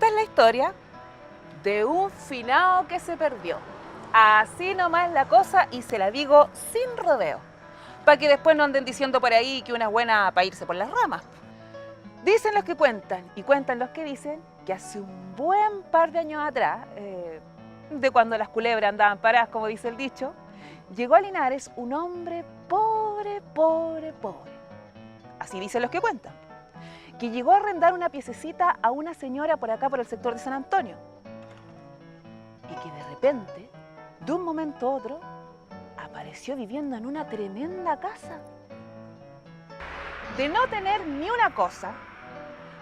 Esta es la historia de un finado que se perdió. Así nomás la cosa y se la digo sin rodeo, para que después no anden diciendo por ahí que una es buena para irse por las ramas. Dicen los que cuentan y cuentan los que dicen que hace un buen par de años atrás, de cuando las culebras andaban paradas, como dice el dicho, llegó a Linares un hombre pobre, pobre, pobre. Así dicen los que cuentan. Que llegó a arrendar una piececita a una señora por acá, por el sector de San Antonio. Y que de repente, de un momento a otro, apareció viviendo en una tremenda casa. De no tener ni una cosa,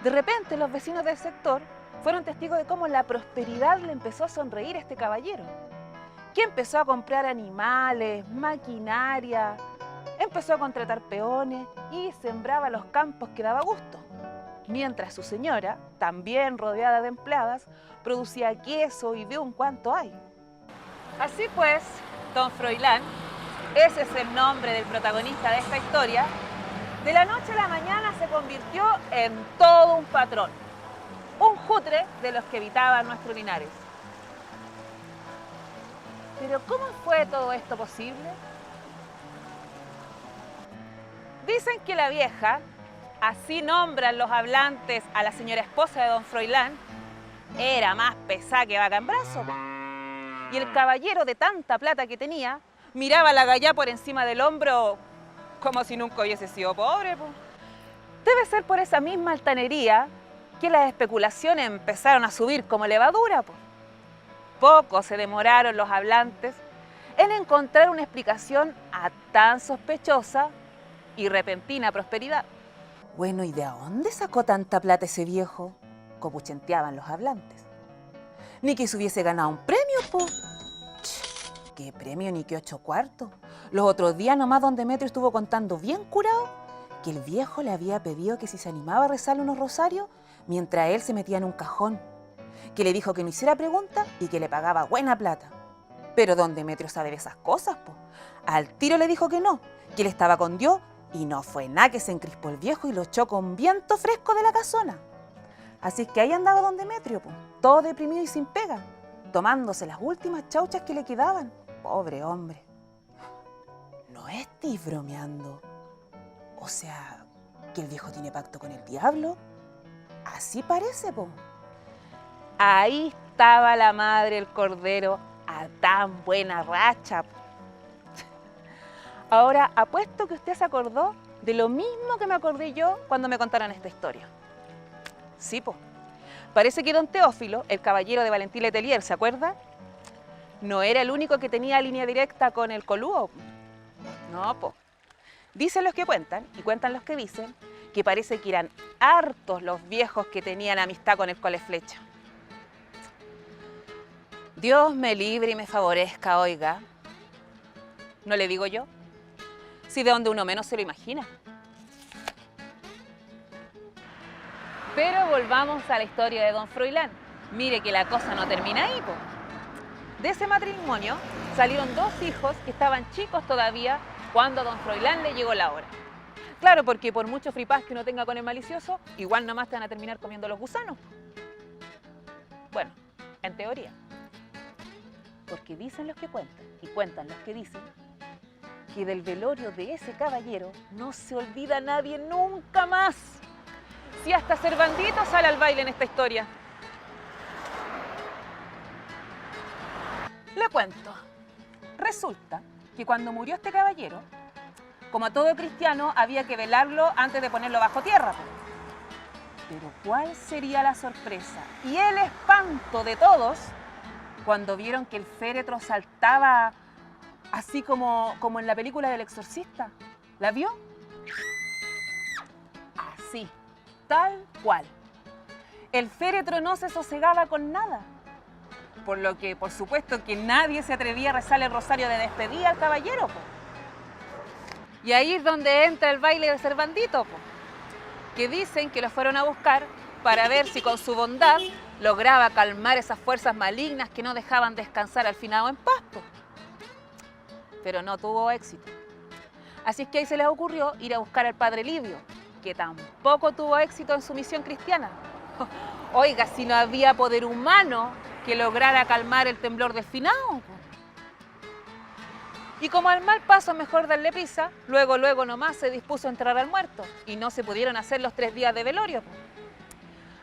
de repente los vecinos del sector fueron testigos de cómo la prosperidad le empezó a sonreír a este caballero, que empezó a comprar animales, maquinaria, empezó a contratar peones y sembraba los campos que daba gusto. Mientras su señora, también rodeada de empleadas, producía queso y de un cuanto hay. Así pues, don Froilán, ese es el nombre del protagonista de esta historia, de la noche a la mañana se convirtió en todo un patrón, un jutre de los que habitaban nuestro Linares. Pero ¿cómo fue todo esto posible? Dicen que la vieja, así nombran los hablantes a la señora esposa de don Froilán, era más pesada que vaca en brazo. Y el caballero, de tanta plata que tenía, miraba a la gallá por encima del hombro como si nunca hubiese sido pobre. Debe ser por esa misma altanería que las especulaciones empezaron a subir como levadura. Poco se demoraron los hablantes en encontrar una explicación a tan sospechosa y repentina prosperidad. Bueno, ¿y de dónde sacó tanta plata ese viejo? Copuchenteaban los hablantes. Ni que se hubiese ganado un premio, po. ¿Qué premio ni qué 8 cuartos? Los otros días nomás don Demetrio estuvo contando bien curado que el viejo le había pedido que si se animaba a rezarle unos rosarios mientras él se metía en un cajón, que le dijo que no hiciera preguntas y que le pagaba buena plata. Pero don Demetrio sabe de esas cosas, po. Al tiro le dijo que no, que él estaba con Dios y no fue nada, que se encrispó el viejo y lo echó con viento fresco de la casona. Así que ahí andaba don Demetrio, po, todo deprimido y sin pega, tomándose las últimas chauchas que le quedaban. Pobre hombre. ¿No estés bromeando? O sea, ¿que el viejo tiene pacto con el diablo? Así parece, po. Ahí estaba la madre el cordero a tan buena racha. Ahora, apuesto que usted se acordó de lo mismo que me acordé yo cuando me contaron esta historia. Sí, po. Parece que don Teófilo, el caballero de Valentín Letelier, ¿se acuerda? No era el único que tenía línea directa con el Colúo. No, po. Dicen los que cuentan, y cuentan los que dicen, que parece que eran hartos los viejos que tenían amistad con el Coleflecha. Dios me libre y me favorezca, oiga. ¿No le digo yo? Si de donde uno menos se lo imagina. Pero volvamos a la historia de don Froilán. Mire que la cosa no termina ahí, po. De ese matrimonio salieron 2 hijos que estaban chicos todavía cuando a don Froilán le llegó la hora. Claro, porque por mucho fripaz que uno tenga con el malicioso, igual nomás te van a terminar comiendo los gusanos. Bueno, en teoría. Porque dicen los que cuentan, y cuentan los que dicen, que del velorio de ese caballero no se olvida nadie nunca más. Si hasta Cervandito sale al baile en esta historia. Le cuento. Resulta que cuando murió este caballero, como a todo cristiano, había que velarlo antes de ponerlo bajo tierra. Pero ¿cuál sería la sorpresa y el espanto de todos cuando vieron que el féretro saltaba así como en la película del Exorcista? ¿La vio? Así, tal cual. El féretro no se sosegaba con nada. Por lo que, por supuesto, que nadie se atrevía a rezarle el rosario de despedida al caballero, po. Y ahí es donde entra el baile de Cervandito, po, que dicen que lo fueron a buscar para ver si con su bondad lograba calmar esas fuerzas malignas que no dejaban descansar al finado en paz, po. Pero no tuvo éxito. Así es que ahí se les ocurrió ir a buscar al padre Livio, que tampoco tuvo éxito en su misión cristiana. Oiga, si no había poder humano que lograra calmar el temblor del finado. Y como al mal paso es mejor darle prisa, luego nomás se dispuso a enterrar al muerto y no se pudieron hacer los 3 días de velorio.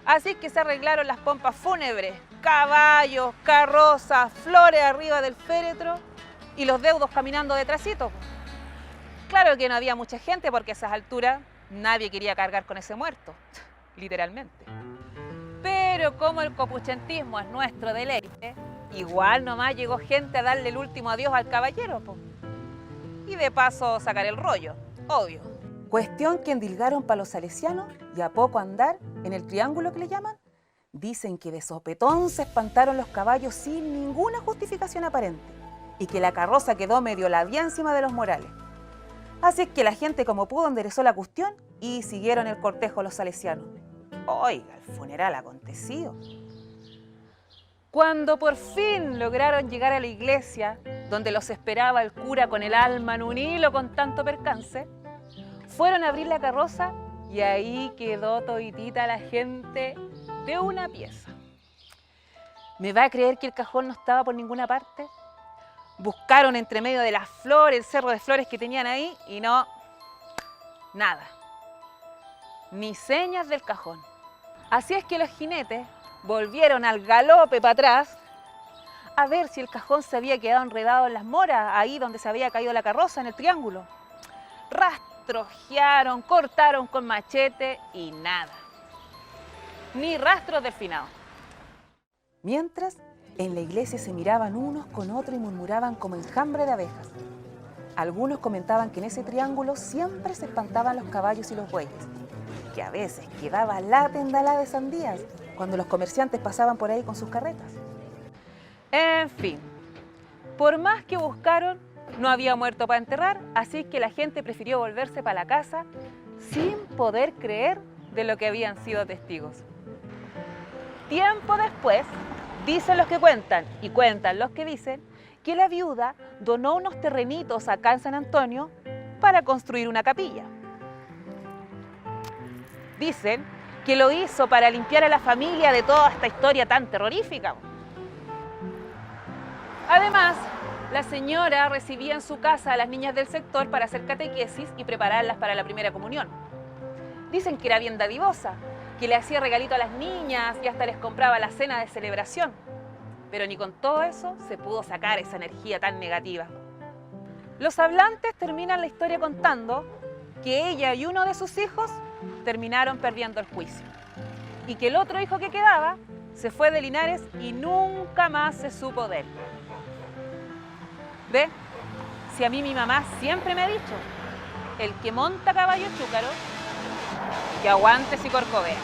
Así que se arreglaron las pompas fúnebres, caballos, carrozas, flores arriba del féretro y los deudos caminando detrásito. Claro que no había mucha gente porque a esas alturas nadie quería cargar con ese muerto, literalmente. Pero como el copuchentismo es nuestro deleite, igual nomás llegó gente a darle el último adiós al caballero, po. Y de paso sacar el rollo, obvio. Cuestión que endilgaron para los salesianos y a poco andar, en el triángulo que le llaman, dicen que de sopetón se espantaron los caballos sin ninguna justificación aparente y que la carroza quedó medio labiénsima de los Morales. Así es que la gente como pudo enderezó la cuestión y siguieron el cortejo los salesianos. Oiga, el funeral acontecido. Cuando por fin lograron llegar a la iglesia, donde los esperaba el cura con el alma en un hilo con tanto percance, fueron a abrir la carroza y ahí quedó toditita la gente de una pieza. ¿Me va a creer que el cajón no estaba por ninguna parte? Buscaron entre medio de las flores, el cerro de flores que tenían ahí y no, nada. Ni señas del cajón. Así es que los jinetes volvieron al galope para atrás a ver si el cajón se había quedado enredado en las moras, ahí donde se había caído la carroza, en el triángulo. Rastrojearon, cortaron con machete y nada. Ni rastros del finado. Mientras, en la iglesia se miraban unos con otros y murmuraban como enjambre de abejas. Algunos comentaban que en ese triángulo siempre se espantaban los caballos y los bueyes, que a veces quedaba la tendalá de sandías cuando los comerciantes pasaban por ahí con sus carretas. En fin, por más que buscaron, no había muerto para enterrar, así que la gente prefirió volverse para la casa sin poder creer de lo que habían sido testigos. Tiempo después, dicen los que cuentan y cuentan los que dicen que la viuda donó unos terrenitos acá en San Antonio para construir una capilla. Dicen que lo hizo para limpiar a la familia de toda esta historia tan terrorífica. Además, la señora recibía en su casa a las niñas del sector para hacer catequesis y prepararlas para la primera comunión. Dicen que era bien dadivosa, que le hacía regalito a las niñas y hasta les compraba la cena de celebración. Pero ni con todo eso se pudo sacar esa energía tan negativa. Los hablantes terminan la historia contando que ella y uno de sus hijos terminaron perdiendo el juicio y que el otro hijo que quedaba se fue de Linares y nunca más se supo de él. ¿Ve? Si a mí mi mamá siempre me ha dicho, el que monta caballo chúcaro, que aguante si corcovea.